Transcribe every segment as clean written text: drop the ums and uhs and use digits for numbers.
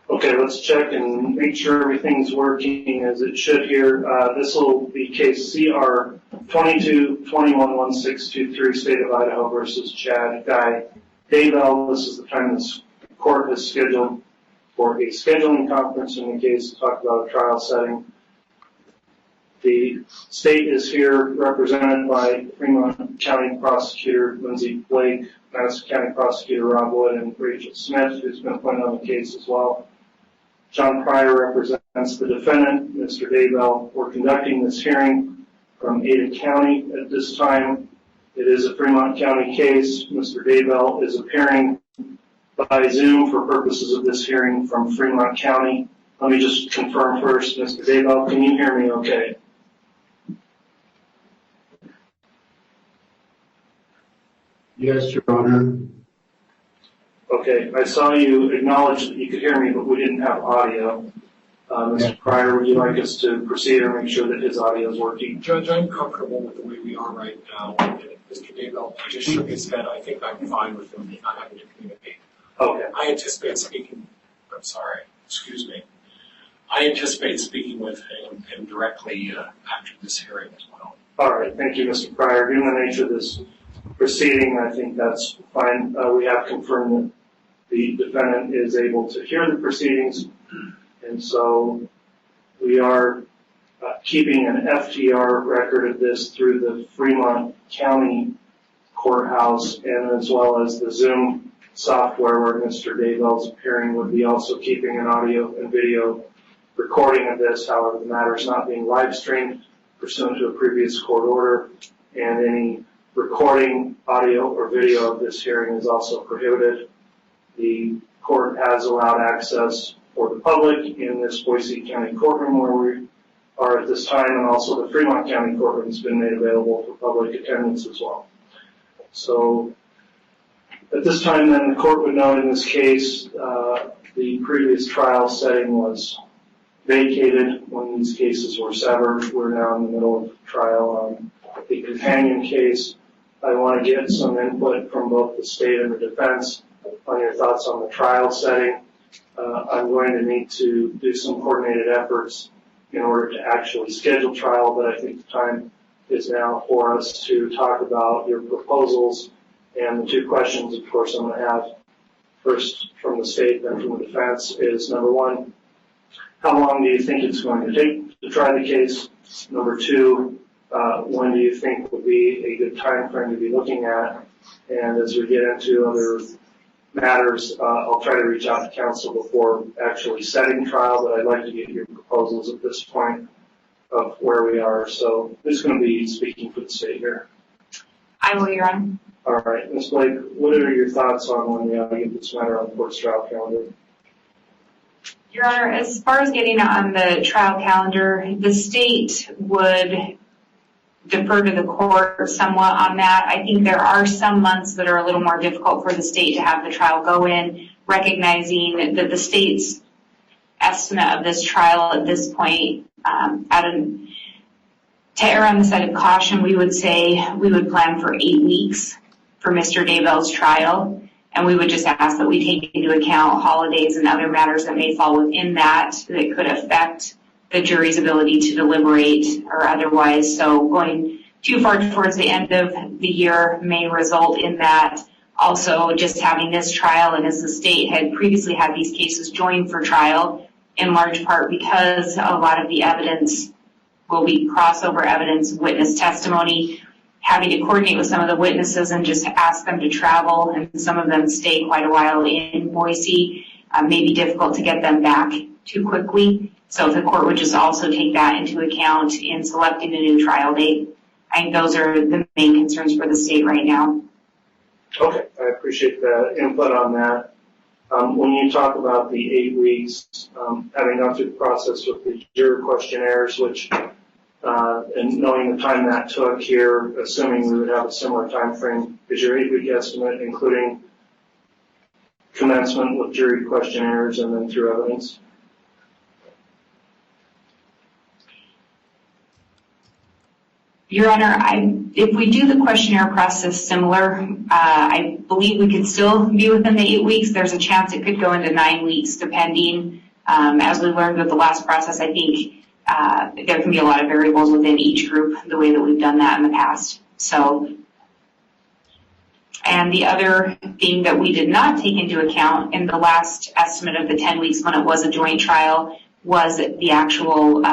Okay, let's check and make sure everything's working as it should here. This will be case CR 22-21-1623, State of Idaho versus Chad Guy Daybell. This is the time this court has scheduled for a scheduling conference in the case to talk about a trial setting. The state is here represented by Fremont County Prosecutor Lindsay Blake, Madison County Prosecutor Rob Wood, and Rachel Smith, who's been appointed on the case as well. John Pryor represents the defendant, Mr. Daybell. We're conducting this hearing from Ada County at this time. It is a Fremont County case. Mr. Daybell is appearing by Zoom for purposes of this hearing from Fremont County. Let me just confirm first, Mr. Daybell, can you hear me okay? Yes, Your Honor. Okay, I saw you acknowledge that you could hear me, but we didn't have audio. Mr. Pryor, would you like us to proceed or make sure that his audio is working? Judge, I'm comfortable with the way we are right now. And if Mr. Daybell just shook his head, I think I'm fine with him not having to communicate. Okay. I anticipate speaking with him directly after this hearing as well. All right, thank you, Mr. Pryor. Given the nature of this proceeding, I think that's fine. We have confirmed that the defendant is able to hear the proceedings, and so we are keeping an FTR record of this through the Fremont County Courthouse, and as well as the Zoom software where Mr. Daybell's appearing would be also keeping an audio and video recording of this. However, the matter is not being live streamed pursuant to a previous court order, and any recording, audio, or video of this hearing is also prohibited. The court has allowed access for the public in this Boise County courtroom where we are at this time, and also the Fremont County courtroom has been made available for public attendance as well. So at this time, then, the court would note in this case the previous trial setting was vacated when these cases were severed. We're now in the middle of trial on the companion case. I want to get some input from both the state and the defense on your thoughts on the trial setting. I'm going to need to do some coordinated efforts in order to actually schedule trial, but I think the time is now for us to talk about your proposals. And the two questions, of course, I'm going to have first from the state, then from the defense is, number one, how long do you think it's going to take to try the case? Number two, when do you think would be a good time frame to be looking at? And as we get into other matters, I'll try to reach out to counsel before actually setting trial, but I'd like to get your proposals at this point of where we are. So who's going to be speaking for the state here? I will, Your Honor. All right, Ms. Blake, what are your thoughts on when we ought to get this matter on the court's trial calendar? Your Honor, as far as getting on the trial calendar, the state would defer to the court somewhat on that. I think there are some months that are a little more difficult for the state to have the trial go in, recognizing that the state's estimate of this trial at this point, to err on the side of caution, we would say we would plan for 8 weeks for Mr. Daybell's trial, and we would just ask that we take into account holidays and other matters that may fall within that could affect the jury's ability to deliberate or otherwise. So going too far towards the end of the year may result in that. Also, just having this trial, and as the state had previously had these cases joined for trial, in large part because a lot of the evidence will be crossover evidence, witness testimony, having to coordinate with some of the witnesses and just ask them to travel, and some of them stay quite a while in Boise, may be difficult to get them back too quickly. So if the court would just also take that into account in selecting a new trial date, I think those are the main concerns for the state right now. Okay, I appreciate the input on that. When you talk about the 8 weeks, having gone through the process with the juror questionnaires, which And knowing the time that took here, assuming we would have a similar time frame, is your 8-week estimate including commencement with jury questionnaires and then through evidence? Your Honor, if we do the questionnaire process similar, I believe we could still be within the 8 weeks. There's a chance it could go into 9 weeks depending. As we learned with the last process, I think there can be a lot of variables within each group, the way that we've done that in the past. So, and the other thing that we did not take into account in the last estimate of the 10 weeks when it was a joint trial was the actual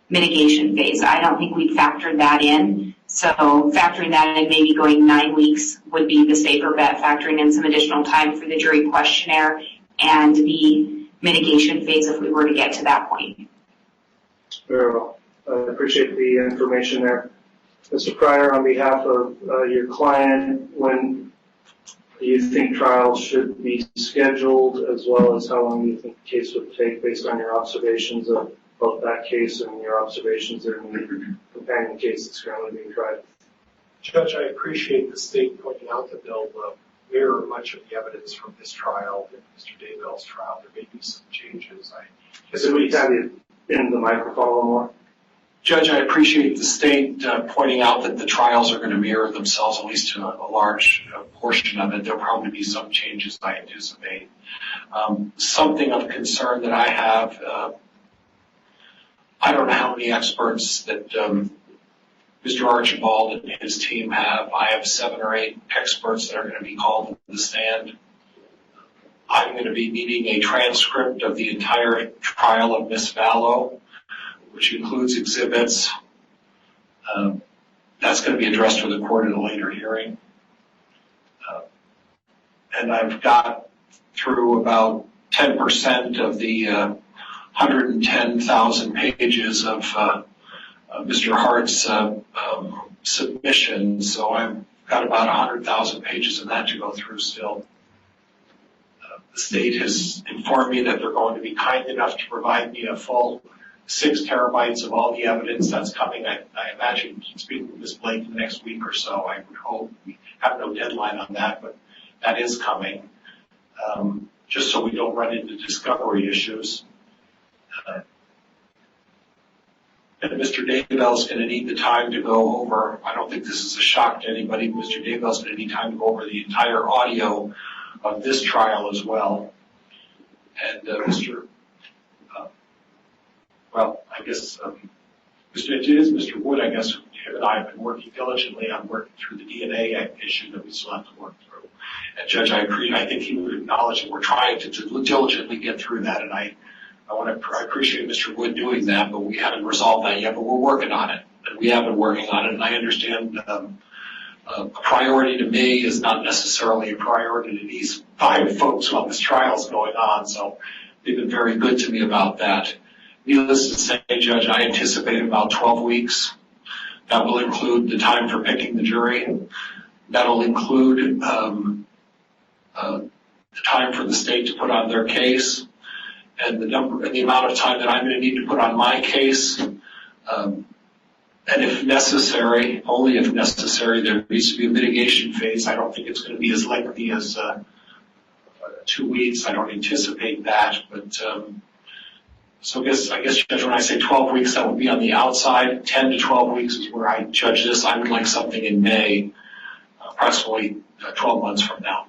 mitigation phase. I don't think we factored that in. So factoring that in, maybe going 9 weeks would be the safer bet, factoring in some additional time for the jury questionnaire and the mitigation phase if we were to get to that point. Very well. I appreciate the information there. Mr. Pryor, on behalf of your client, when do you think trials should be scheduled, as well as how long do you think the case would take based on your observations of both that case and your observations in the companion case that's currently being tried? Judge, I appreciate the state pointing out that they'll mirror much of the evidence from this trial and Mr. Daybell's trial. There may be some changes. So we have you in the microphone a little more. Judge, I appreciate the state pointing out that the trials are going to mirror themselves, at least to a large portion of it. There'll probably be some changes, I anticipate. Something of concern that I have, I don't know how many experts that Mr. Archibald and his team have. I have 7 or 8 experts that are going to be called to the stand. I'm going to be needing a transcript of the entire trial of Miss Vallow, which includes exhibits. That's going to be addressed to the court in a later hearing. And I've got through about 10% of the 110,000 pages of Mr. Hart's submission, so I've got about 100,000 pages of that to go through still. The state has informed me that they're going to be kind enough to provide me a full 6 terabytes of all the evidence that's coming. I imagine speaking with Ms. Blake in the next week or so. I would hope. We have no deadline on that, but that is coming, just so we don't run into discovery issues. And Mr. Daybell is going to need the time to go over, I don't think this is a shock to anybody, Mr. Daybell is going to need time to go over the entire audio of this trial as well. And Mr. Wood, I guess, him and I have been working diligently on working through the DNA issue that we still have to work through. And Judge, I think he would acknowledge that we're trying to diligently get through that, and I appreciate Mr. Wood doing that, but we haven't resolved that yet, but we're working on it, and we have been working on it, and I understand a priority to me is not necessarily a priority to these 5 folks while this trial's going on, so they've been very good to me about that. Needless to say, Judge, I anticipate about 12 weeks. That will include the time for picking the jury. That'll include the time for the state to put on their case, and the amount of time that I'm going to need to put on my case. And if necessary, only if necessary, there needs to be a mitigation phase. I don't think it's going to be as lengthy as 2 weeks. I don't anticipate that, but so I guess, Judge, when I say 12 weeks, that would be on the outside. 10 to 12 weeks is where I judge this. I would like something in May, approximately 12 months from now.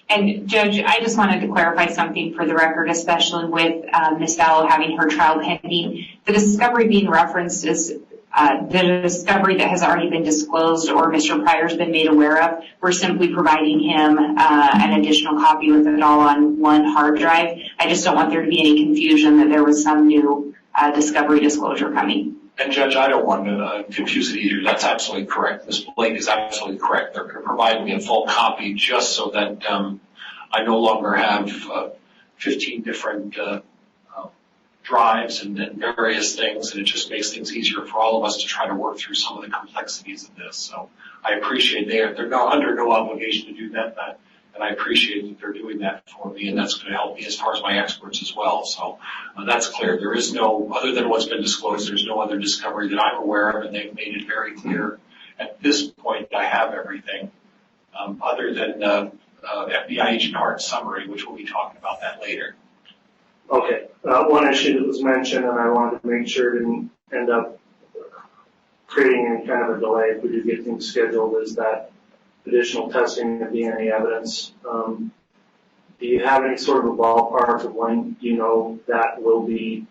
And Judge, I just wanted to clarify something for the record, especially with Ms. Vallow having her trial pending. The discovery being referenced is the discovery that has already been disclosed or Mr. Pryor's been made aware of. We're simply providing him an additional copy with it all on one hard drive. I just don't want there to be any confusion that there was some new discovery disclosure coming. And Judge, I don't want to confuse it either. That's absolutely correct. Ms. Blake is absolutely correct. They're going to provide me a full copy just so that I no longer have 15 different drives and various things, and it just makes things easier for all of us to try to work through some of the complexities of this. So I appreciate they're under no obligation to do that. And I appreciate that they're doing that for me, and that's going to help me as far as my experts as well. So that's clear. There is no, other than what's been disclosed, there's no other discovery that I'm aware of, and they've made it very clear. At this point, I have everything, other than FBI Agent Hart's summary, which we'll be talking about that later. Okay. One issue that was mentioned, and I wanted to make sure didn't end up creating any kind of a delay if we do get things scheduled, is that additional testing of DNA evidence. Do you have any sort of a ballpark of when you know that will be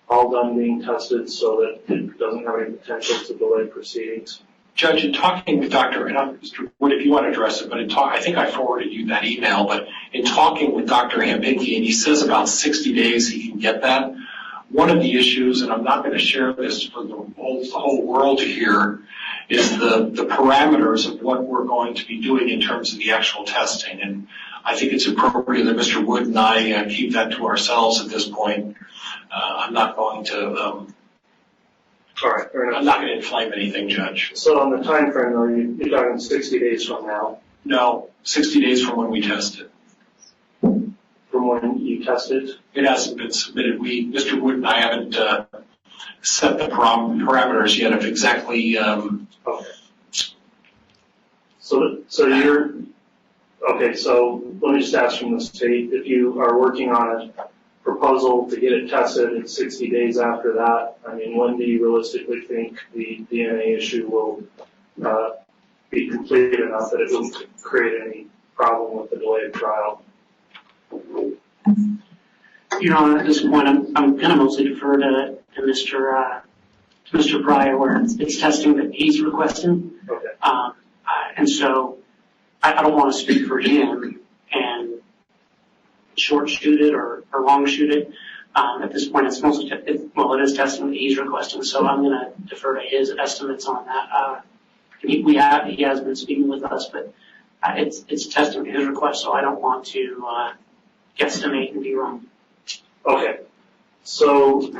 all done being tested so that it doesn't have any potential to delay proceedings? Judge, in talking with Dr. and Mr. Wood, if you want to address it, but I think I forwarded you that email, but in talking with Dr. Hambinky, and he says about 60 days he can get that. One of the issues, and I'm not going to share this for the whole world to hear, is the parameters of what we're going to be doing in terms of the actual testing. And I think it's appropriate that Mr. Wood and I keep that to ourselves at this point. I'm not going to All right, fair enough. I'm not going to inflame anything, Judge. So on the time frame, though, you're talking 60 days from now? No, 60 days from when we test it. From when you tested? It hasn't been submitted. Mr. Wood and I haven't set the parameters yet of exactly. Okay. So you're, okay, so let me just ask from the state, if you are working on a proposal to get it tested in 60 days after that, I mean, when do you realistically think the DNA issue will be completed enough that it won't create any problem with the delayed trial? You know, at this point, I'm going to mostly defer to Mr. Pryor, where it's testing that he's requesting. Okay. And so I don't want to speak for him and short shoot it or long shoot it. At this point, it's mostly, it is testing that he's requesting, so I'm going to defer to his estimates on that. He has been speaking with us, but it's testing his request, so I don't want to guesstimate and be wrong. Okay. So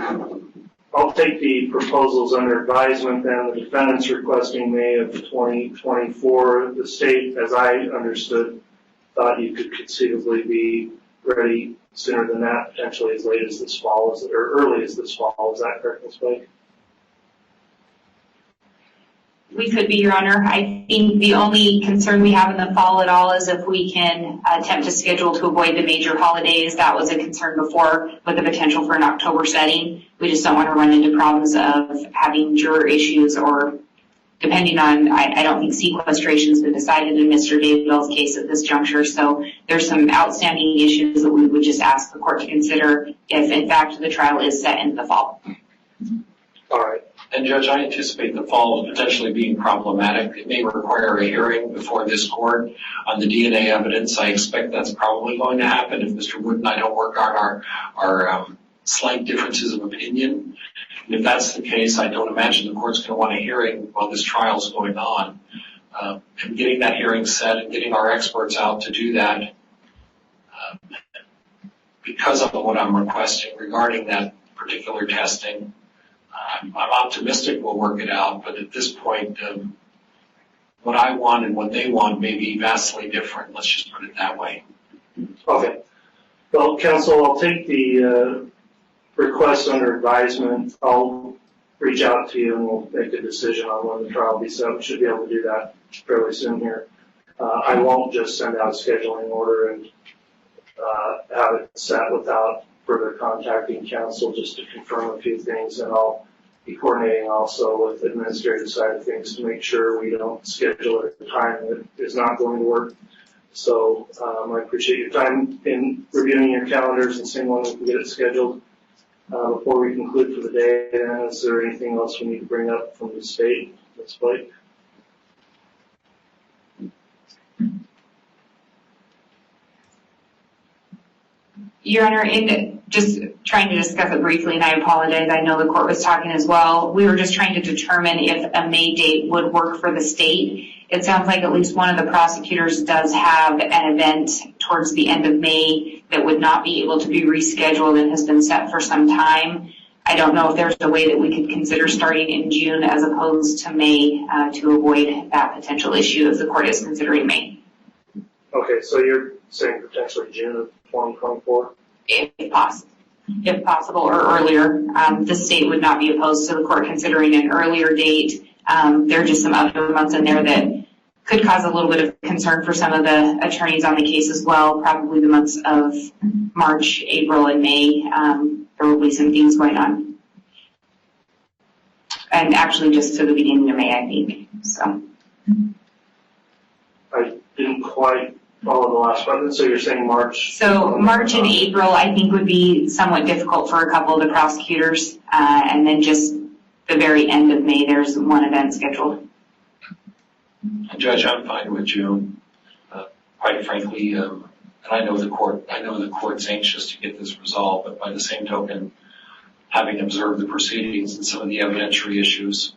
I'll take the proposals under advisement then. The defendant's requesting May of 2024. The state, as I understood, thought you could conceivably be ready sooner than that, potentially as late as this fall, or early as this fall. Is that correct, Ms. Blake? We could be, Your Honor. I think the only concern we have in the fall at all is if we can attempt to schedule to avoid the major holidays. That was a concern before with the potential for an October setting. We just don't want to run into problems of having juror issues or depending on, I don't think sequestration has been decided in Mr. Daybell's case at this juncture. So there's some outstanding issues that we would just ask the court to consider if, in fact, the trial is set into the fall. All right. And Judge, I anticipate the fall as potentially being problematic. It may require a hearing before this court on the DNA evidence. I expect that's probably going to happen if Mr. Wood and I don't work on our slight differences of opinion. And if that's the case, I don't imagine the court's going to want a hearing while this trial is going on. And getting that hearing set and getting our experts out to do that, because of what I'm requesting regarding that particular testing, I'm optimistic we'll work it out, but at this point, what I want and what they want may be vastly different. Let's just put it that way. Okay. Well, counsel, I'll take the request under advisement. I'll reach out to you and we'll make a decision on when the trial will be set. We should be able to do that fairly soon here. I won't just send out a scheduling order and have it set without further contacting counsel just to confirm a few things, and I'll be coordinating also with the administrative side of things to make sure we don't schedule at a time that is not going to work. So I appreciate your time in reviewing your calendars and seeing when we can get it scheduled. Before we conclude for the day, is there anything else we need to bring up from the state? Ms. Blake? Your Honor, in just trying to discuss it briefly, and I apologize, I know the court was talking as well. We were just trying to determine if a May date would work for the state. It sounds like at least one of the prosecutors does have an event towards the end of May that would not be able to be rescheduled and has been set for some time. I don't know if there's a way that we could consider starting in June as opposed to May to avoid that potential issue if the court is considering May. Okay, so you're saying potentially June of 2024? if possible, or earlier. The state would not be opposed to the court considering an earlier date. There are just some other months in there that could cause a little bit of concern for some of the attorneys on the case as well, probably the months of March, April, and May. There will be some things going on. And actually just to the beginning of May, I think, so. I didn't quite follow the last one, so you're saying March? So March and April, I think, would be somewhat difficult for a couple of the prosecutors. And then just the very end of May, there's one event scheduled. Judge, I'm fine with June. Quite frankly, and I know the court's anxious to get this resolved, but by the same token, having observed the proceedings and some of the evidentiary issues,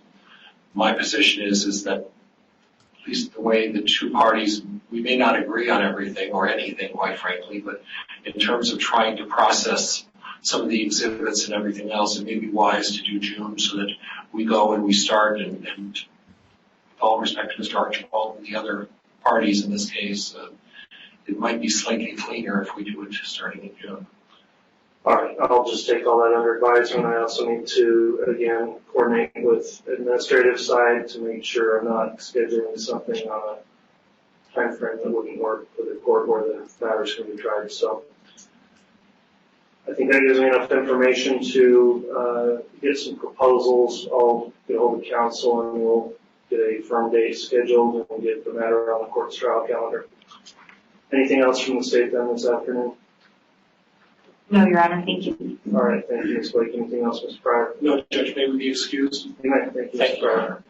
my position is that at least the way the two parties, we may not agree on everything or anything, quite frankly, but in terms of trying to process some of the exhibits and everything else, it may be wise to do June so that we go and we start and with all respect to Mr. Archibald and the other parties in this case, it might be slightly cleaner if we do it starting in June. All right, I'll just take all that under advisement. I also need to, again, coordinate with administrative side to make sure I'm not scheduling something on a time frame that wouldn't work for the court where the matters can be tried. So I think that gives me enough information to get some proposals. I'll get hold of counsel and we'll get a firm date scheduled and get the matter on the court's trial calendar. Anything else from the state then this afternoon? No, Your Honor, thank you. All right, thank you, Ms. Blake. Anything else, Mr. Pryor? No, Judge, may we be excused? Thank you, Mr. Pryor.